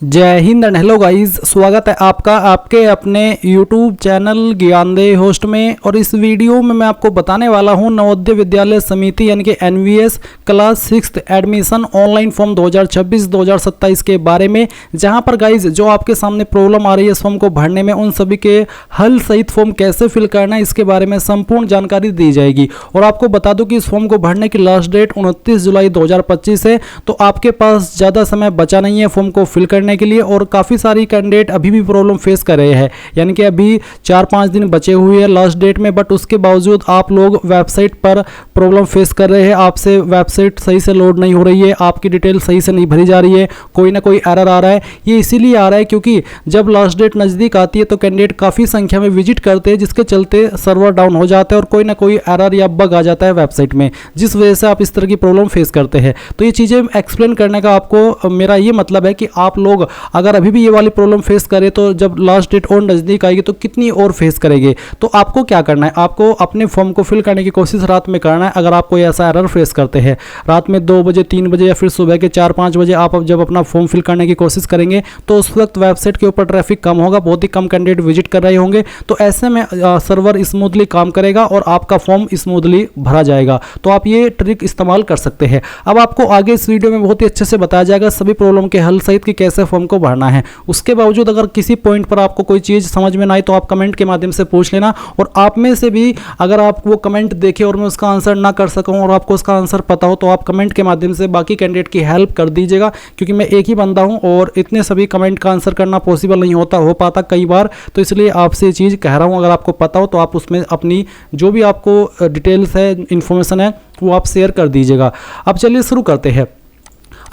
जय Hind and hello guys, स्वागत है आपका आपके अपने YouTube चैनल ज्ञानदेह होस्ट में। और इस वीडियो में मैं आपको बताने वाला हूं नवोदय विद्यालय समिति यानी कि NVS class 6 admission online form 2026-2027 के बारे में, जहां पर गाइस जो आपके सामने प्रॉब्लम आ रही है इस फॉर्म को भरने में, उन सभी के हल सहित फॉर्म कैसे फिल करना है इसके बारे में संपूर्ण जानकारी दी जाएगी। और आपको बता दूं कि इस फॉर्म को भरने की लास्ट डेट 29 जुलाई 2025 है, तो आपके पास ज़्यादा समय बचा नहीं है फॉर्म को फिल करने के लिए। और काफ़ी सारी कैंडिडेट अभी भी प्रॉब्लम फेस कर रहे हैं, यानी कि अभी 4-5 दिन बचे हुए हैं लास्ट डेट में, बट उसके बावजूद आप लोग वेबसाइट पर प्रॉब्लम फेस कर रहे हैं। आपसे वेबसाइट सही से लोड नहीं हो रही है, आपकी डिटेल सही से नहीं भरी जा रही है, कोई ना कोई एरर आ रहा है। ये इसीलिए आ रहा है क्योंकि जब लास्ट डेट नज़दीक आती है तो कैंडिडेट काफ़ी संख्या में विजिट करते हैं, जिसके चलते सर्वर डाउन हो जाता है और कोई ना कोई एरर या बग आ जाता है वेबसाइट में, जिस वजह से आप इस तरह की प्रॉब्लम फेस करते हैं। तो ये चीज़ें एक्सप्लेन करने का आपको मेरा ये मतलब है कि आप लोग अगर अभी भी ये वाली प्रॉब्लम फेस करें तो जब लास्ट डेट और नज़दीक आएगी तो कितनी और फेस करेंगे। तो आपको क्या करना है, आपको अपने फॉर्म को फिल करने की कोशिश रात में करना है। अगर आप कोई ऐसा एरर फेस करते हैं रात में 2 बजे 3 बजे या फिर सुबह के 4-5 बजे आप जब अपना फॉर्म फिल करने की कोशिश करेंगे तो उस वक्त वेबसाइट के ऊपर ट्रैफिक कम होगा, बहुत ही कम कैंडिडेट विजिट कर रहे होंगे, तो ऐसे में सर्वर स्मूथली काम करेगा और आपका फॉर्म स्मूथली भरा जाएगा। तो आप ये ट्रिक इस्तेमाल कर सकते हैं। अब आपको आगे इस वीडियो में बहुत ही अच्छे से बताया जाएगा सभी प्रॉब्लम के हल सहित कि कैसे फॉर्म को भरना है। उसके बावजूद अगर किसी पॉइंट पर आपको कोई चीज़ समझ में ना आए तो आप कमेंट के माध्यम से पूछ लेना। और आप में से भी अगर आप वो कमेंट देखें और मैं उसका आंसर ना कर सकूं और आपको उसका आंसर पता हो तो आप कमेंट के माध्यम से बाकी कैंडिडेट की हेल्प कर दीजिएगा, क्योंकि मैं एक ही बंदा हूं और इतने सभी कमेंट का आंसर करना पॉसिबल नहीं हो पाता कई बार। तो इसलिए आपसे ये चीज़ कह रहा हूँ, अगर आपको पता हो तो आप उसमें अपनी जो भी आपको डिटेल्स है, इन्फॉर्मेशन है, वो आप शेयर कर दीजिएगा। अब चलिए शुरू करते हैं।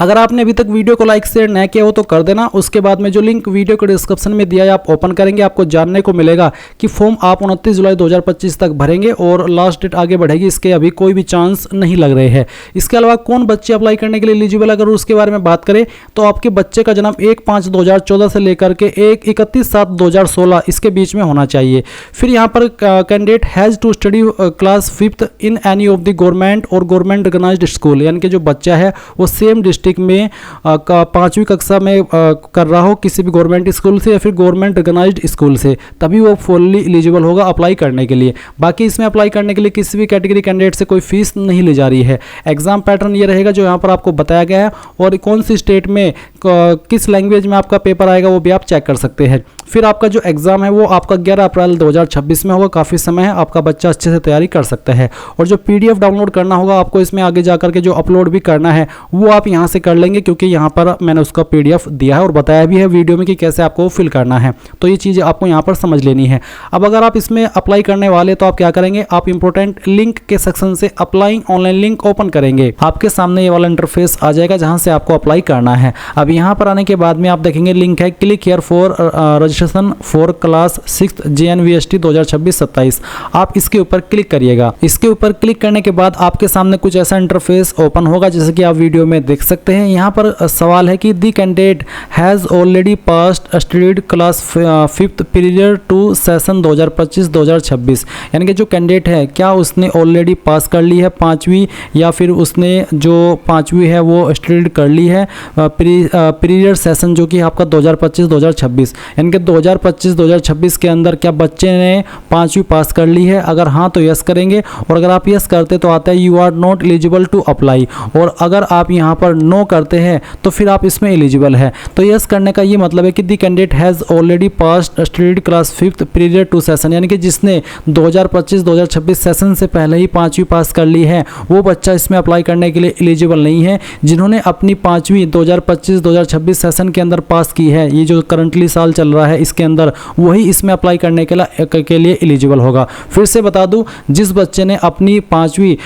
अगर आपने अभी तक वीडियो को लाइक शेयर न किया हो तो कर देना। उसके बाद में जो लिंक वीडियो के डिस्क्रिप्शन में दिया है आप ओपन करेंगे, आपको जानने को मिलेगा कि फॉर्म आप 29 जुलाई 2025 तक भरेंगे और लास्ट डेट आगे बढ़ेगी, इसके अभी कोई भी चांस नहीं लग रहे हैं। इसके अलावा कौन बच्चे अप्लाई करने के लिए एलिजिबल, अगर उसके बारे में बात करें तो आपके बच्चे का जन्म 1/5/2014 से लेकर के 31/7/2016 इसके बीच में होना चाहिए। फिर यहाँ पर candidate has to study class 5th in any of the government और गवर्नमेंट रिकॉग्नाइज्ड स्कूल, यानी कि जो बच्चा है वो सेम डिस्ट्रिक्ट में 5वीं कक्षा में कर रहा हो किसी भी गवर्नमेंट स्कूल से या फिर गवर्नमेंट रिकॉग्नाइज्ड स्कूल से, तभी वो फुल्ली एलिजिबल होगा अप्लाई करने के लिए। बाकी इसमें अप्लाई करने के लिए किसी भी कैटेगरी कैंडिडेट से कोई फीस नहीं ली जा रही है। एग्जाम पैटर्न ये रहेगा जो यहाँ पर आपको बताया गया है, और कौन सी स्टेट में किस लैंग्वेज में आपका पेपर आएगा वो भी आप चेक कर सकते हैं। फिर आपका जो एग्ज़ाम है वो आपका 11 अप्रैल 2026 में होगा, काफ़ी समय है, आपका बच्चा अच्छे से तैयारी कर सकता है। और जो PDF डाउनलोड करना होगा आपको इसमें आगे जाकर के जो अपलोड भी करना है वो आप यहाँ से कर लेंगे, क्योंकि यहाँ पर मैंने उसका PDF दिया है और बताया भी है वीडियो में कि कैसे आपको फिल करना है। तो ये चीज़ें आपको यहाँ पर समझ लेनी है। अब अगर आप इसमें अप्लाई करने वाले तो आप क्या करेंगे, आप इंपॉर्टेंट लिंक के सेक्शन से अप्लाइंग ऑनलाइन लिंक ओपन करेंगे। आपके सामने ये वाला इंटरफेस आ जाएगा जहाँ से आपको अप्लाई करना है। अब यहाँ पर आने के बाद में आप देखेंगे लिंक है click here for registration for class 6 JNVST 2026-27। आप इसके ऊपर क्लिक करिएगा। इसके ऊपर क्लिक करने के बाद आपके सामने कुछ ऐसा इंटरफेस ओपन होगा जैसे कि आप वीडियो में देख सकते हैं। यहाँ पर सवाल है कि the candidate has already passed studied class 5th period to session 2025-2026, यानी कि जो कैंडिडेट है क्या उसने ऑलरेडी पास कर ली है 5वीं, या फिर उसने जो 5वीं है वो स्टडीड कर ली है पीरियड सेशन जो कि आपका 2025-2026, यानी कि 2025-2026 के अंदर क्या बच्चे ने 5वीं पास कर ली है। अगर हाँ तो यस करेंगे, और अगर आप यस करते तो आता है you are not eligible to apply, और अगर आप यहाँ पर नो करते हैं तो फिर आप इसमें एलिजिबल है। तो यस करने का ये मतलब है कि the candidate has already passed studied class 5th period to session, यानी कि जिसने 2025-2026 सेशन से पहले ही 5वीं पास कर ली है वो बच्चा इसमें अप्लाई करने के लिए एलिजिबल नहीं है। जिन्होंने अपनी 5वीं 2025-2026 सेशन के अंदर पास की है, ये जो करंटली साल चल रहा है इसके अंदर, वही इसमें अप्लाई करने के लिए एलिजिबल होगा। फिर से बता दूं, जिस बच्चे ने अपनी 5वीं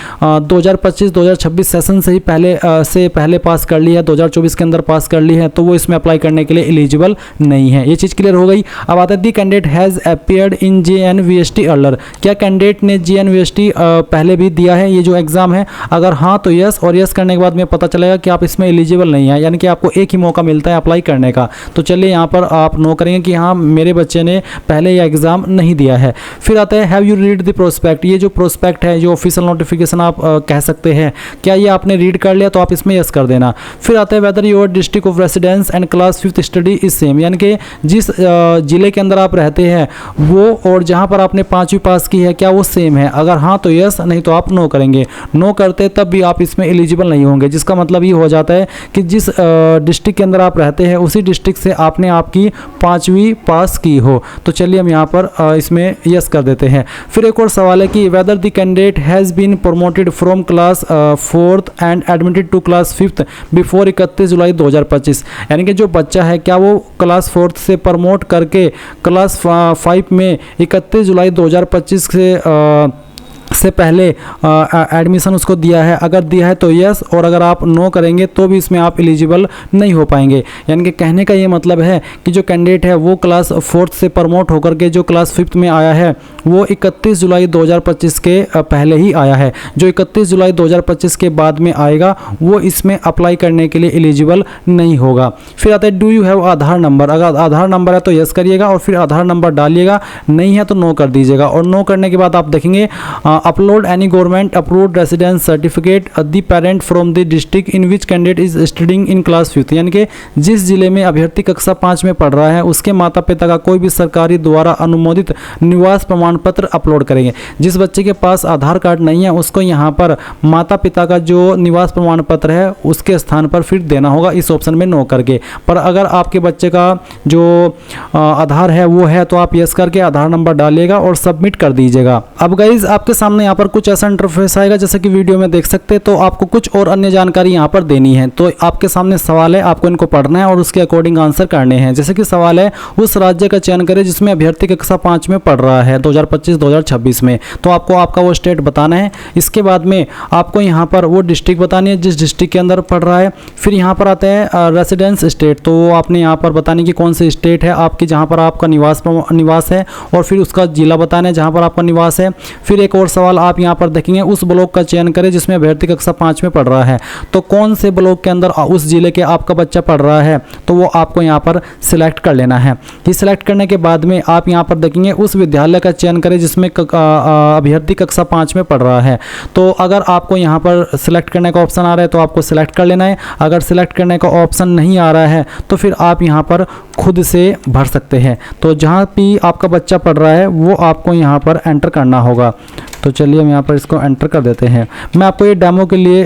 2025-2026 सेशन से ही पहले पास कर ली है, 2024 के अंदर पास कर ली है, तो वो इसमें अप्लाई करने के लिए एलिजिबल नहीं है। ये चीज़ क्लियर हो गई। अब आता है दी candidate has appeared in JNVST earlier, क्या कैंडिडेट ने JNVST पहले भी दिया है ये जो एग्ज़ाम है। अगर हाँ तो यस, और यस करने के बाद में पता चलेगा कि आप इसमें एलिजिबल नहीं है, यानी कि आपको एक ही मौका मिलता है अप्लाई करने का। तो चलिए यहाँ पर आप नो करेंगे कि हाँ मेरे बच्चे ने पहले यह एग्ज़ाम नहीं दिया है। फिर आता है have you read the prospect, ये जो प्रोस्पेक्ट है जो ऑफिशियल नोटिफिकेशन आप कह सकते हैं, क्या ये आपने रीड कर लिया, तो आप इसमें यस कर देना। देना। फिर आता है whether your district of residence and class 5th study is same, यानी कि जिस ज़िले के अंदर आप रहते हैं वो और जहाँ पर आपने 5वीं पास की है क्या वो सेम है। अगर हाँ तो यस, नहीं तो आप नो करेंगे। नो करते तब भी आप इसमें एलिजिबल नहीं होंगे, जिसका मतलब ये हो जाता है कि जिस डिस्ट्रिक्ट के अंदर आप रहते हैं उसी डिस्ट्रिक्ट से आपने आपकी 5वीं पास की हो। तो चलिए हम यहाँ पर इसमें यस कर देते हैं। फिर एक और सवाल है कि whether the candidate has been promoted from class 4th and admitted to class 5th before 31 July 2025, यानी कि जो बच्चा है क्या वो क्लास 4th से प्रमोट करके क्लास 5 में 31 जुलाई 2025 से पहले एडमिशन उसको दिया है। अगर दिया है तो यस, और अगर आप नो करेंगे तो भी इसमें आप एलिजिबल नहीं हो पाएंगे। यानी कि कहने का ये मतलब है कि जो कैंडिडेट है वो क्लास 4th से प्रमोट होकर के जो क्लास 5th में आया है वो 31 जुलाई 2025 के पहले ही आया है। जो 31 जुलाई 2025 के बाद में आएगा वो इसमें अप्लाई करने के लिए एलिजिबल नहीं होगा। फिर आता है do you have Aadhaar number. अगर आधार नंबर है तो यस करिएगा और फिर आधार नंबर डालिएगा, नहीं है तो नो कर दीजिएगा। और नो करने के बाद आप देखेंगे upload any government approved residence certificate the parent from the district in which candidate is studying in class 5th, यानी कि जिस जिले में अभ्यर्थी कक्षा 5 में पढ़ रहा है उसके माता पिता का कोई भी सरकारी द्वारा अनुमोदित निवास प्रमाण पत्र अपलोड करेंगे। जिस बच्चे के पास आधार कार्ड नहीं है उसको यहाँ पर माता पिता का जो निवास प्रमाण पत्र है उसके स्थान पर फिर देना होगा, इस ऑप्शन में नो करके। पर अगर आपके बच्चे का जो आधार है वो है तो आप यस करके आधार नंबर डालिएगा और सबमिट कर दीजिएगा। अब गाइज आपके सामने यहाँ पर कुछ ऐसा इंटरफेस आएगा जैसे कि वीडियो में देख सकते हैं। तो आपको कुछ और अन्य जानकारी यहाँ पर देनी है। तो आपके सामने सवाल है, आपको इनको पढ़ना है और उसके अकॉर्डिंग आंसर करने हैं। जैसे कि सवाल है उस राज्य का चयन करें जिसमें अभ्यर्थी कक्षा 5 में पढ़ रहा है 2025-2026 में। तो आपको आपका वो स्टेट बताना है। इसके बाद में आपको यहाँ पर वो डिस्ट्रिक्ट बतानी है जिस डिस्ट्रिक्ट के अंदर पढ़ रहा है। फिर यहाँ पर आते हैं रेसिडेंस स्टेट, तो आपने यहाँ पर बतानी कि कौन सी स्टेट है आपकी जहाँ पर आपका निवास है, और फिर उसका जिला बताना है जहाँ पर आपका निवास है। फिर एक और सवाल आप यहाँ पर देखेंगे उस ब्लॉक का चयन करें जिसमें अभ्यर्थी कक्षा 5 में पढ़ रहा है। तो कौन से ब्लॉक के अंदर उस जिले के आपका बच्चा पढ़ रहा है तो वो आपको यहाँ पर सिलेक्ट कर लेना है। ये सिलेक्ट करने के बाद में आप यहाँ पर देखेंगे उस विद्यालय का चयन करें जिसमें अभ्यर्थी कक्षा 5 में पढ़ रहा है। तो अगर आपको यहाँ पर सिलेक्ट करने का ऑप्शन आ रहा है तो आपको सिलेक्ट कर लेना है। अगर सिलेक्ट करने का ऑप्शन नहीं आ रहा है तो फिर आप यहाँ पर खुद से भर सकते हैं। तो जहाँ भी आपका बच्चा पढ़ रहा है वो आपको यहाँ पर एंटर करना होगा। तो चलिए हम यहाँ पर इसको एंटर कर देते हैं। मैं आपको ये डेमो के लिए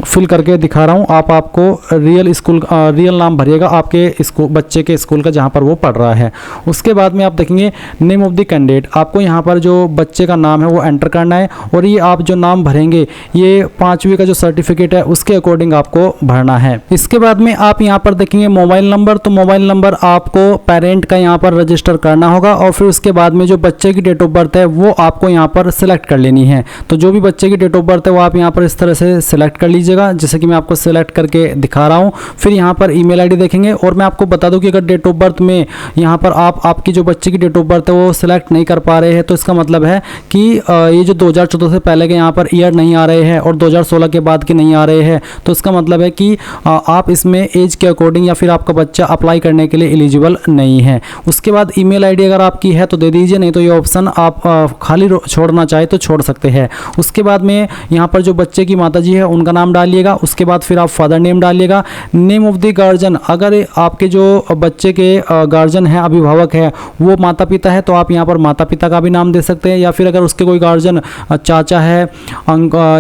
फिल करके दिखा रहा हूँ। आपको रियल नाम भरिएगा आपके स्कूल बच्चे के स्कूल का जहाँ पर वो पढ़ रहा है। उसके बाद में आप देखेंगे नेम ऑफ द कैंडिडेट, आपको यहाँ पर जो बच्चे का नाम है वो एंटर करना है। और ये आप जो नाम भरेंगे ये 5वीं का जो सर्टिफिकेट है उसके अकॉर्डिंग आपको भरना है। इसके बाद में आप यहाँ पर देखेंगे मोबाइल नंबर, तो मोबाइल नंबर आपको पेरेंट का यहाँ पर रजिस्टर करना होगा। और फिर उसके बाद में जो बच्चे की डेट ऑफ बर्थ है वो आपको यहाँ पर सिलेक्ट कर लेनी है। तो जो भी बच्चे की डेट ऑफ बर्थ है वो आप यहाँ पर इस तरह से सिलेक्ट कर लीजिएगा जैसे कि मैं आपको सिलेक्ट करके दिखा रहा हूँ। फिर यहाँ पर ईमेल आईडी देखेंगे। और मैं आपको बता दूं कि अगर डेट ऑफ बर्थ में यहाँ पर आपकी जो बच्चे की डेट ऑफ बर्थ है वो सिलेक्ट नहीं कर पा रहे हैं तो इसका मतलब है कि ये जो 2014 से पहले के यहाँ पर ईयर नहीं आ रहे हैं और 2016 के बाद के नहीं आ रहे हैं, तो इसका मतलब है कि आप इसमें एज के अकॉर्डिंग या फिर आपका बच्चा अप्लाई करने के लिए एलिजिबल नहीं है। उसके बाद ईमेल आईडी अगर आपकी है तो दे दीजिए, नहीं तो ये ऑप्शन आप खाली छोड़ना चाहे तो छोड़ सकते हैं। उसके बाद में यहाँ पर जो बच्चे की माताजी है उनका नाम डालिएगा। उसके बाद फिर आप फादर नेम डालिएगा। नेम ऑफ द गार्जियन, अगर आपके जो बच्चे के गार्जियन है अभिभावक है वो माता पिता है तो आप यहाँ पर माता पिता का भी नाम दे सकते हैं। या फिर अगर उसके कोई गार्जियन चाचा है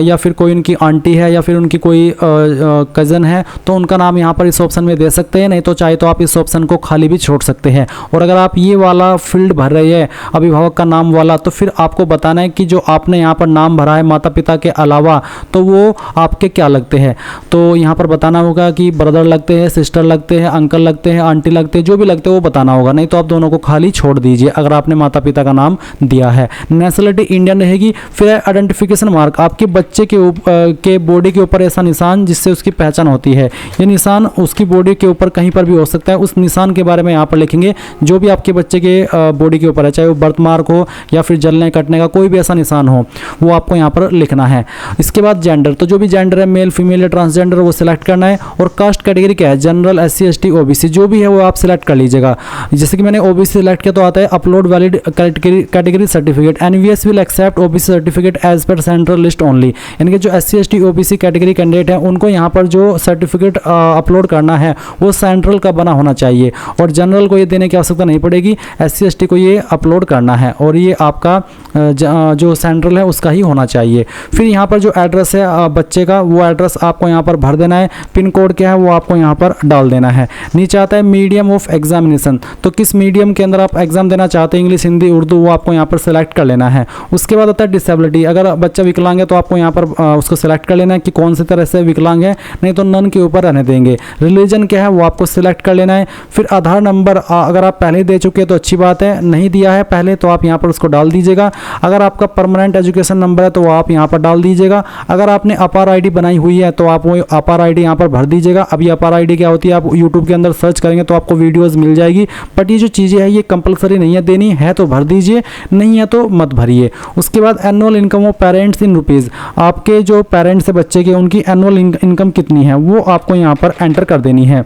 या फिर कोई उनकी आंटी है या फिर उनकी कोई कज़न है तो उनका नाम यहाँ पर इस ऑप्शन में दे सकते हैं। नहीं तो चाहे तो आप इस ऑप्शन को खाली भी छोड़ सकते हैं। और अगर आप ये वाला फील्ड भर रहे हैं अभिभावक का नाम वाला तो फिर आपको बताना है कि जो आपने यहाँ पर नाम भरा है माता पिता के अलावा तो वो आपके क्या लगते हैं। तो यहाँ पर बताना होगा कि ब्रदर लगते हैं, सिस्टर लगते हैं, अंकल लगते हैं, आंटी लगते हैं, जो भी लगते हैं वो बताना होगा। नहीं तो आप दोनों को खाली छोड़ दीजिए अगर आपने माता पिता का नाम दिया है। नेशनलिटी इंडियन रहेगी। फिर आइडेंटिफिकेशन मार्क, आपके बच्चे के बॉडी के ऊपर ऐसा निशान जिससे उसकी पहचान होती है। ये निशान उसकी बॉडी के ऊपर कहीं पर भी हो सकता है। उस निशान के बारे में यहाँ पर लिखेंगे जो भी आपके बच्चे के बॉडी के ऊपर है, चाहे वो बर्थ मार्क हो या फिर जलने कटने का कोई भी जैसा निशान हो वो आपको यहाँ पर लिखना है। इसके बाद जेंडर, तो जो भी जेंडर है मेल फीमेल या ट्रांसजेंडर वो सिलेक्ट करना है। और कास्ट कैटेगरी क्या है, जनरल, SC ST OBC जो भी है वो आप सिलेक्ट कर लीजिएगा। जैसे कि मैंने OBC सिलेक्ट किया तो आता है upload valid category certificate, NVS will accept OBC certificate as per central list only. यानी कि जो SC ST OBC category candidate है उनको यहाँ पर जो सर्टिफिकेट अपलोड करना है वो सेंट्रल का बना होना चाहिए, और जनरल को ये देने की आवश्यकता नहीं पड़ेगी, SC ST को ये अपलोड करना है और ये आपका जो सेंट्रल है उसका ही होना चाहिए। फिर यहाँ पर जो एड्रेस है बच्चे का वो एड्रेस आपको यहाँ पर भर देना है। पिन कोड क्या है वो आपको यहाँ पर डाल देना है। नीचे आता है मीडियम ऑफ एग्जामिनेशन, तो किस मीडियम के अंदर आप एग्जाम देना चाहते हैं, इंग्लिश हिंदी उर्दू, वो आपको यहाँ पर सेलेक्ट कर लेना है। उसके बाद आता है डिसेबिलिटी, अगर बच्चा विकलांग है तो आपको यहाँ पर उसको सेलेक्ट कर लेना है कि कौन सी तरह से विकलांग है, नहीं तो नन के ऊपर रहने देंगे। रिलीजन क्या है वो आपको सिलेक्ट कर लेना है। फिर आधार नंबर अगर आप पहले दे चुके हैं तो अच्छी बात है, नहीं दिया है पहले तो आप यहाँ पर उसको डाल दीजिएगा। अगर आपका परमानेंट एजुकेशन नंबर है तो वो आप यहाँ पर डाल दीजिएगा। अगर आपने अपार आईडी बनाई हुई है तो आप वो अपार आईडी यहाँ पर भर दीजिएगा। अभी अपार आईडी क्या होती है आप यूट्यूब के अंदर सर्च करेंगे तो आपको वीडियोज़ मिल जाएगी, बट ये जो चीज़ें हैं ये कंपलसरी नहीं है, देनी है तो भर दीजिए, नहीं है तो मत भरिए। उसके बाद annual income of parents in rupees, आपके जो पेरेंट्स है बच्चे के उनकी एनुअल इनकम कितनी है वो आपको यहाँ पर एंटर कर देनी है।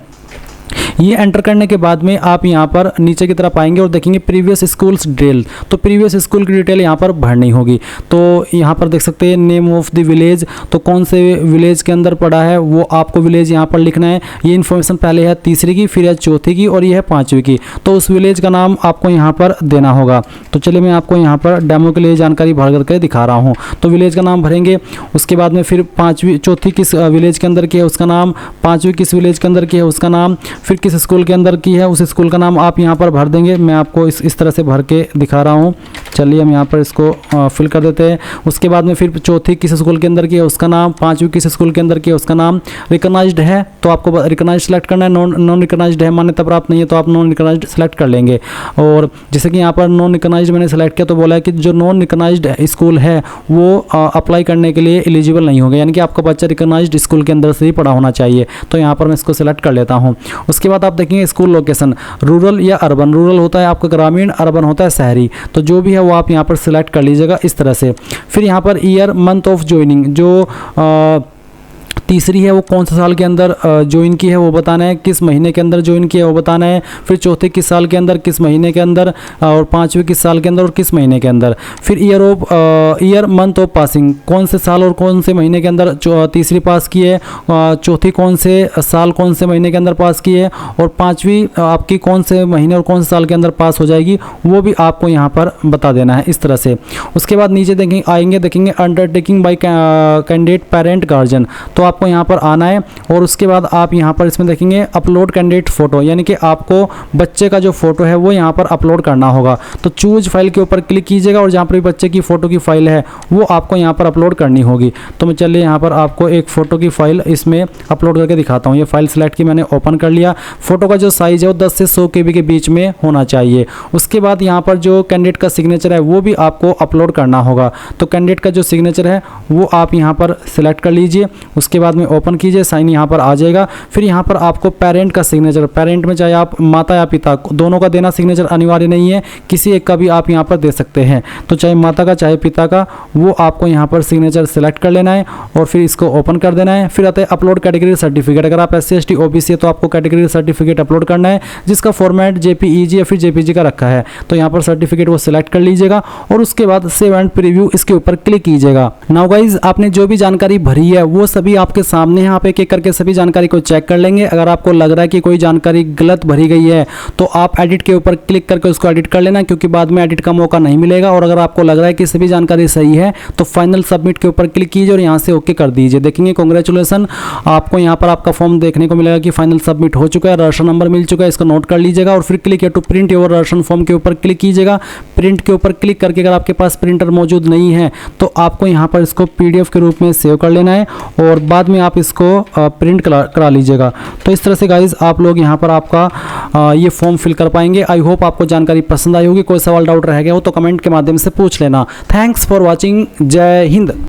ये एंटर करने के बाद में आप यहाँ पर नीचे की तरफ आएंगे और देखेंगे प्रीवियस स्कूल्स डिटेल, तो प्रीवियस स्कूल की डिटेल यहाँ पर भरनी होगी। तो यहाँ पर देख सकते हैं नेम ऑफ द विलेज, तो कौन से विलेज के अंदर पड़ा है वो आपको विलेज यहाँ पर लिखना है। ये इन्फॉर्मेशन पहले है तीसरी की, फिर है चौथी की और ये है पाँचवीं की, तो उस विलेज का नाम आपको यहाँ पर देना होगा। तो चलिए मैं आपको यहाँ पर डेमो के लिए जानकारी भर करके दिखा रहा हूँ। तो विलेज का नाम भरेंगे, उसके बाद में फिर चौथी किस विलेज के अंदर की है उसका नाम, पाँचवीं किस विलेज के अंदर की है उसका नाम, फिर किस स्कूल के अंदर की है उस स्कूल का नाम आप यहाँ पर भर देंगे। मैं आपको इस तरह से भर के दिखा रहा हूँ। चलिए हम यहाँ पर इसको फिल कर देते हैं। उसके बाद में फिर चौथी किस स्कूल के अंदर की है उसका नाम, पाँचवीं किस स्कूल के अंदर की है उसका नाम। रिकॉग्नाइज्ड है तो आपको रिकॉग्नाइज्ड सेलेक्ट करना है, नॉन रिकॉग्नाइज्ड है मान्यता प्राप्त नहीं है तो आप नॉन रिकॉग्नाइज्ड सेलेक्ट कर लेंगे। और जैसे कि यहाँ पर नॉन रिकॉग्नाइज्ड मैंने सेलेक्ट किया तो बोला है कि जो नॉन रिकॉग्नाइज्ड स्कूल है वो अप्लाई करने के लिए एलिजिबल नहीं होगा, यानी कि आपका बच्चा रिकॉग्नाइज्ड स्कूल के अंदर से ही पढ़ा होना चाहिए। तो यहाँ पर मैं इसको सिलेक्ट कर लेता हूँ। उसके बाद आप देखेंगे स्कूल लोकेशन, रूरल या अर्बन, रूरल होता है आपका ग्रामीण, अर्बन होता है शहरी, तो जो भी है वो आप यहाँ पर सिलेक्ट कर लीजिएगा इस तरह से। फिर यहाँ per year month of joining, जो तीसरी है वो कौन से साल के अंदर ज्वाइन की है वो बताना है, किस महीने के अंदर ज्वाइन किया है वो बताना है। फिर चौथे किस साल के अंदर, किस महीने के अंदर, और पाँचवीं किस साल के अंदर और किस महीने के अंदर। फिर ईयर मंथ ऑफ पासिंग, कौन से साल और कौन से महीने के अंदर तीसरी पास की है, चौथी कौन से साल कौन से महीने के अंदर पास की है, और पाँचवीं आपकी कौन से महीने और कौन से साल के अंदर पास हो जाएगी वो भी आपको यहाँ पर बता देना है इस तरह से। उसके बाद नीचे देखेंगे undertaking by candidate parent guardian, तो आपको यहाँ पर आना है और उसके बाद आप यहाँ पर इसमें देखेंगे अपलोड कैंडिडेट फोटो, यानी कि आपको बच्चे का जो फोटो है वो यहाँ पर अपलोड करना होगा। तो चूज फाइल के ऊपर क्लिक कीजिएगा और जहाँ पर बच्चे की फ़ोटो की फाइल है वो आपको यहाँ पर अपलोड करनी होगी। तो मैं चलिए यहाँ पर आपको एक फ़ोटो की फ़ाइल इसमें अपलोड करके दिखाता हूँ। ये फाइल सेलेक्ट की मैंने ओपन कर लिया। फ़ोटो का जो साइज़ है वो 10 से 100 KB के बीच में होना चाहिए। उसके बाद यहाँ पर जो कैंडिडेट का सिग्नेचर है वो भी आपको अपलोड करना होगा। तो कैंडिडेट का जो सिग्नेचर है वो आप यहाँ पर सिलेक्ट कर लीजिए। उसके बाद में ओपन कीजिए, साइन यहाँ पर आ जाएगा। फिर यहाँ पर आपको पेरेंट का सिग्नेचर, पेरेंट में चाहे आप माता या पिता दोनों का देना, सिग्नेचर अनिवार्य नहीं है, किसी एक का भी आप यहाँ पर दे सकते हैं। तो चाहे माता का चाहे पिता का, वो आपको यहाँ पर सिग्नेचर सेलेक्ट कर लेना है और फिर इसको ओपन कर देना है। फिर आता है अपलोड कैटेगरी सर्टिफिकेट। अगर आप SC ST OBC है तो आपको कैटेगरी सर्टिफिकेट अपलोड करना है जिसका फॉर्मेट JPEG या फिर JPG का रखा है। तो यहाँ पर सर्टिफिकेट वो सिलेक्ट कर लीजिएगा और उसके बाद सेव एंड प्रीव्यू इसके ऊपर क्लिक कीजिएगा। नाउ गाइज, आपने जो भी जानकारी भरी है वो सभी आपके सामने है। आप एक एक करके सभी जानकारी को चेक कर लेंगे। अगर आपको लग रहा है कि कोई जानकारी गलत भरी गई है तो आप एडिट के ऊपर क्लिक करके उसको एडिट कर लेना, क्योंकि बाद में एडिट का मौका नहीं मिलेगा। और अगर आपको लग रहा है कि सभी जानकारी सही है तो फाइनल सबमिट के ऊपर क्लिक कीजिए और यहाँ से ओके कर दीजिए। देखेंगे कांग्रेचुलेसन, आपको यहाँ पर आपका फॉर्म देखने को मिलेगा कि फाइनल सबमिट हो चुका है, राशन नंबर मिल चुका है, इसको नोट कर लीजिएगा। और फिर click to print your ration form के ऊपर क्लिक कीजिएगा। प्रिंट के ऊपर क्लिक करके अगर आपके पास प्रिंटर मौजूद नहीं है तो आपको यहाँ पर इसको PDF के रूप में सेव कर लेना है और बाद में आप इसको प्रिंट करा लीजिएगा। तो इस तरह से गाइज आप लोग यहाँ पर आपका ये फॉर्म फिल कर पाएंगे। आई होप आपको जानकारी पसंद आई होगी। कोई सवाल डाउट रह गया हो तो कमेंट के माध्यम से पूछ लेना। Thanks for watching. जय हिंद।